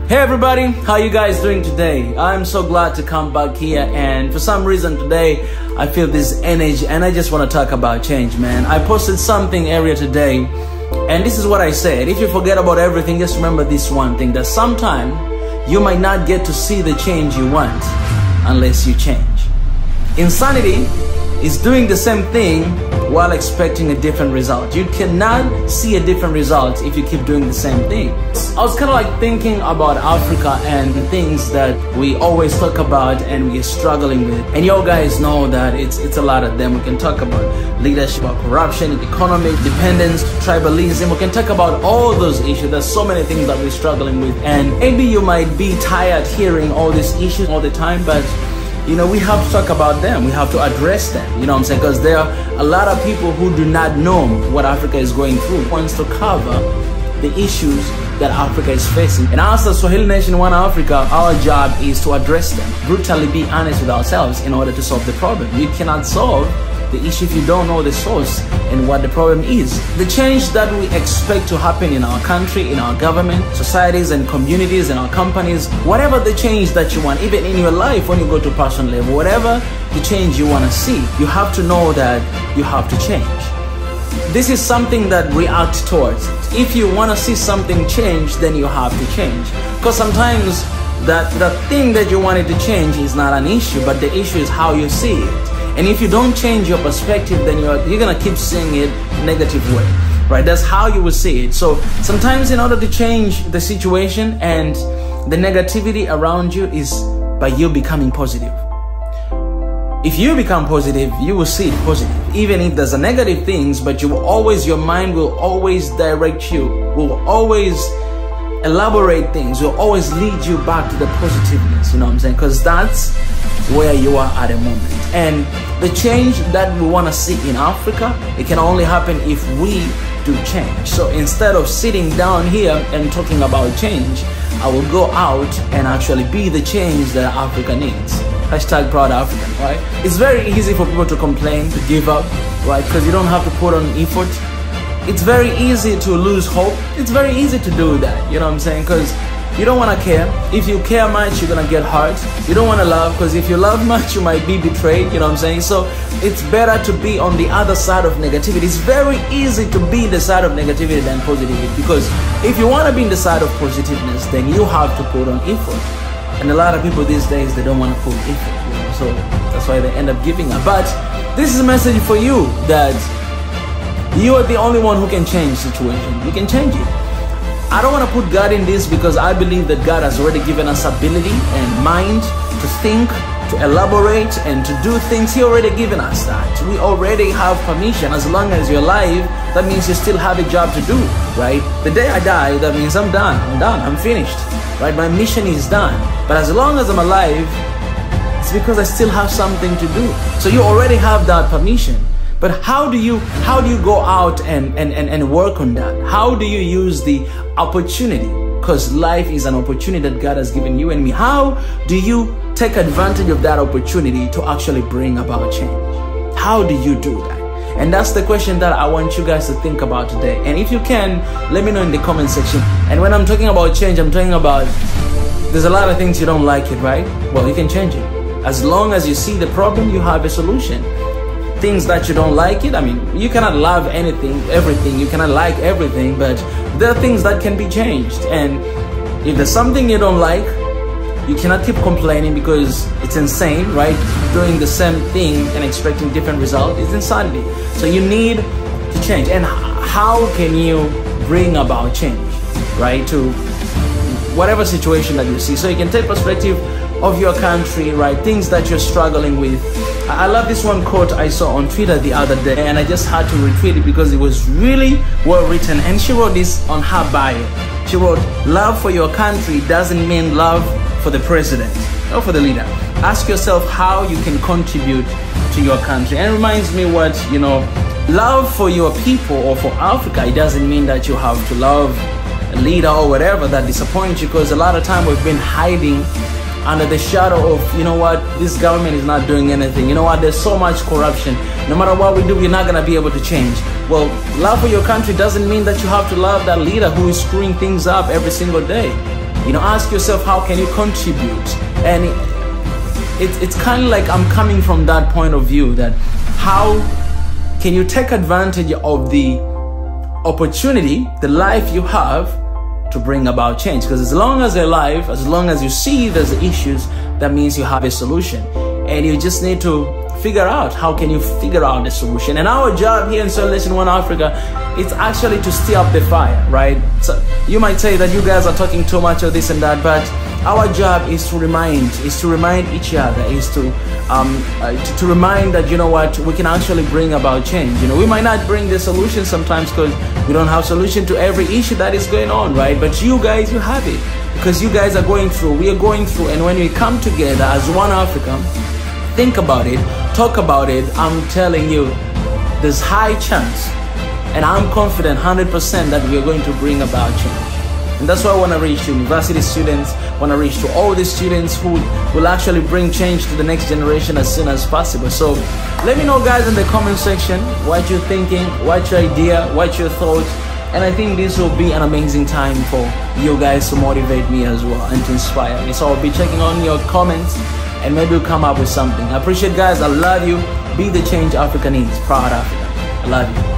Hey everybody, how you guys doing today? I'm so glad to come back here, and for some reason today I feel this energy and I just want to talk about change, man. I posted something earlier today and this is what I said. If you forget about everything, just remember this one thing, that sometime you might not get to see the change you want unless you change. Insanity is doing the same thing while expecting a different result. You cannot see a different result if you keep doing the same thing. I was kind of like thinking about Africa and the things that we always talk about and we're struggling with. And you guys know that it's a lot of them. We can talk about leadership, about corruption, economic dependence, tribalism. We can talk about all those issues. There's so many things that we're struggling with. And maybe you might be tired hearing all these issues all the time, but you know, we have to talk about them. We have to address them, you know what I'm saying? Because there are a lot of people who do not know what Africa is going through. Wants to cover the issues that Africa is facing. And as a Swahili Nation One Africa, our job is to address them. Brutally be honest with ourselves in order to solve the problem. You cannot solve the issue if you don't know the source and what the problem is. The change that we expect to happen in our country, in our government, societies and communities and our companies, whatever the change that you want, even in your life when you go to personal level, whatever the change you want to see, you have to know that you have to change. This is something that we act towards. If you want to see something change, then you have to change. Because sometimes the thing that you wanted to change is not an issue, but the issue is how you see it. And if you don't change your perspective, then you're gonna keep seeing it negative way, right? That's how you will see it. So sometimes in order to change the situation and the negativity around you is by you becoming positive. If you become positive, you will see it positive. Even if there's a negative things, but you will always, your mind will always direct you, will always elaborate things, will always lead you back to the positiveness, you know what I'm saying? Because that's where you are at the moment. And the change that we want to see in Africa, it can only happen if we do change. So instead of sitting down here and talking about change, I will go out and actually be the change that Africa needs. Hashtag proud African, right? It's very easy for people to complain, to give up, right? Because you don't have to put on effort. It's very easy to lose hope. It's very easy to do that, you know what I'm saying? Because you don't want to care. If you care much, you're gonna get hurt. You don't want to love, because if you love much, you might be betrayed, you know what I'm saying? So it's better to be on the other side of negativity. It's very easy to be the side of negativity than positivity, because if you want to be in the side of positiveness, then you have to put on effort. And a lot of people these days, they don't want to put effort, you know? So that's why they end up giving up. But this is a message for you, that you are the only one who can change the situation. You can change it. I don't want to put God in this, because I believe that God has already given us ability and mind to think, to elaborate, and to do things. He already given us that. We already have permission. As long as you're alive, that means you still have a job to do, right? The day I die, that means I'm done. I'm finished, right? My mission is done. But as long as I'm alive, it's because I still have something to do. So you already have that permission. But how do you go out and work on that? How do you use the opportunity? Because life is an opportunity that God has given you and me. How do you take advantage of that opportunity to actually bring about change? How do you do that? And that's the question that I want you guys to think about today. And if you can, let me know in the comment section. And when I'm talking about change, I'm talking about, there's a lot of things you don't like it, right? Well, you can change it. As long as you see the problem, you have a solution. Things that you don't like it, I mean, you cannot love anything, everything, you cannot like everything, but there are things that can be changed. And if there's something you don't like, you cannot keep complaining, because it's insane, right? Doing the same thing and expecting different results is insanity. So you need to change. And how can you bring about change, right, to whatever situation that you see? So you can take perspective of your country, right? Things that you're struggling with. I love this one quote I saw on Twitter the other day, and I just had to retweet it because it was really well written. And she wrote this on her bio. She wrote, "Love for your country doesn't mean love for the president or for the leader. Ask yourself how you can contribute to your country." And it reminds me what, you know, love for your people or for Africa, it doesn't mean that you have to love a leader or whatever that disappoints you, because a lot of time we've been hiding under the shadow of, you know what, this government is not doing anything. You know what, there's so much corruption. No matter what we do, we're not going to be able to change. Well, love for your country doesn't mean that you have to love that leader who is screwing things up every single day. You know, ask yourself, how can you contribute? And it's kind of like I'm coming from that point of view, that how can you take advantage of the opportunity, the life you have, to bring about change? Because as long as you're alive, as long as you see there's issues, that means you have a solution, and you just need to figure out how can you figure out the solution. And our job here in Solution One Africa, it's actually to stir up the fire, right? So you might say that you guys are talking too much of this and that, but our job is to remind each other, is to remind that, you know what, we can actually bring about change. You know, we might not bring the solution sometimes because we don't have solution to every issue that is going on, right? But you guys, you have it, because you guys are going through, we are going through, and when we come together as one Africa, think about it, talk about it, I'm telling you, there's high chance, and I'm confident 100% that we are going to bring about change. And that's why I want to reach university students, want to reach to all the students who will actually bring change to the next generation as soon as possible. So let me know, guys, in the comment section what you're thinking, what's your idea, what's your thoughts. And I think this will be an amazing time for you guys to motivate me as well and to inspire me. So I'll be checking on your comments, and maybe we'll come up with something. I appreciate, guys. I love you. Be the change Africa needs. Proud Africa. I love you.